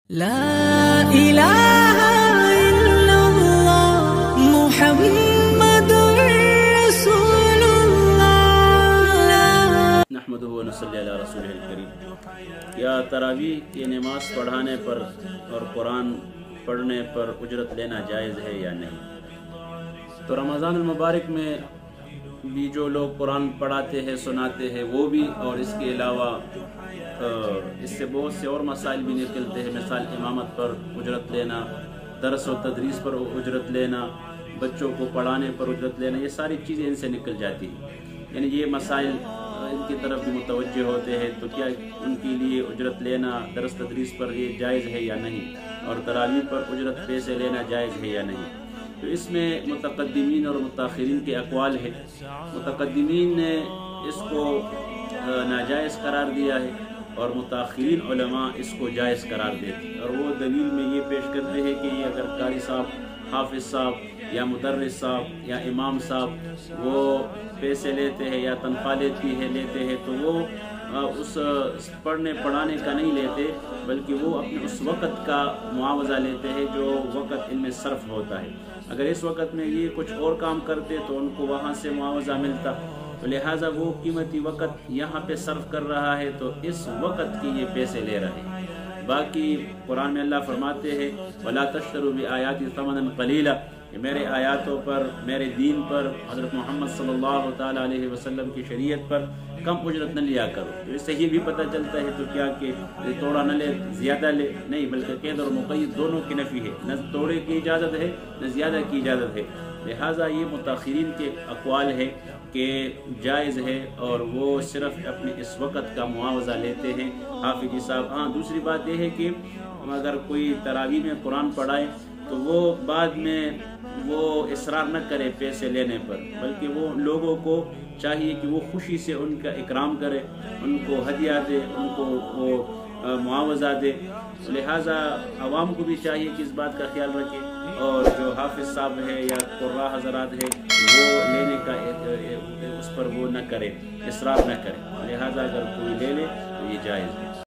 لا إله إلا الله محمد رسول الله نحمده و نصلی علی رسولہ الکریم۔ کیا تراویح کی نماز پڑھانے پر اور قرآن پڑھنے پر اجرت لینا جائز ہے یا نہیں؟ تو رمضان المبارک میں بھی جو لوگ قرآن پڑھاتے ہیں سناتے ہیں وہ بھی، اور اس کے علاوہ اس سے بہت سے اور مسائل بھی نکلتے ہیں، مثال امامت پر اجرت لینا، درس و تدریس پر اجرت لینا، بچوں کو پڑھانے پر اجرت لینا، یہ ساری چیزیں ان سے نکل جاتی ہیں۔ یعنی یہ مسائل ان کی طرف بھی متوجہ ہوتے ہیں، تو کیا ان کے لیے اجرت لینا درس تدریس پر یہ جائز ہے یا نہیں، اور تراویح پر اجرت پیسے لینا جائز ہے یا نہیں؟ تو اس میں متقدمین اور متاخرین کے اقوال ہے۔ متقدمین نے اس کو ناجائز قرار دیا ہے، اور متاخرین علماء اس کو جائز قرار دیتے ہیں، اور وہ دلیل میں یہ پیش کرتے ہیں کہ یہ اگر قاری صاحب، حافظ صاحب یا مدرس صاحب یا امام صاحب وہ پیسے لیتے ہیں یا تنخواہ لیتے ہیں تو وہ اس پڑھنے پڑھانے کا نہیں لیتے، بلکہ وہ اپنے اس وقت کا معاوضہ لیتے ہیں جو وقت ان میں صرف ہوتا ہے۔ اگر اس وقت میں یہ کچھ اور کام کرتے تو ان کو وہاں سے معاوضہ ملتا، تو لہٰذا وہ قیمتی وقت یہاں پہ صرف کر رہا ہے تو اس وقت کی یہ پیسے لے رہے ہیں۔ باقی قرآن میں اللہ فرماتے ہیں وَلَا تَشْتَرُوا بِآيَاتِي ثَمَنًا قَلِيلًا، کہ میرے آیاتوں پر، میرے دین پر، حضرت محمد صلی اللہ تعالیٰ علیہ وسلم کی شریعت پر کم اجرت نہ لیا کرو۔ تو اس سے یہ بھی پتہ چلتا ہے تو کیا کہ توڑا نہ لے زیادہ لے، نہیں، بلکہ قید اور مقید دونوں کی نفی ہے، نہ توڑے کی اجازت ہے نہ زیادہ کی اجازت ہے۔ لہٰذا یہ متاخرین کے اقوال ہے کہ جائز ہے، اور وہ صرف اپنے اس وقت کا معاوضہ لیتے ہیں حافظ صاحب۔ ہاں، دوسری بات یہ ہے کہ اگر کوئی تراویح میں قرآن پڑھائے تو وہ بعد میں وہ اصرار نہ کرے پیسے لینے پر، بلکہ وہ لوگوں کو چاہیے کہ وہ خوشی سے ان کا اکرام کرے، ان کو ہدیہ دے، ان کو وہ معاوضہ دے۔ لہٰذا عوام کو بھی چاہیے کہ اس بات کا خیال رکھے، اور جو حافظ صاحب ہے یا قراء حضرات ہے وہ لینے کا اس پر وہ نہ کرے، اصرار نہ کرے۔ لہٰذا اگر کوئی لے لے تو یہ جائز ہے۔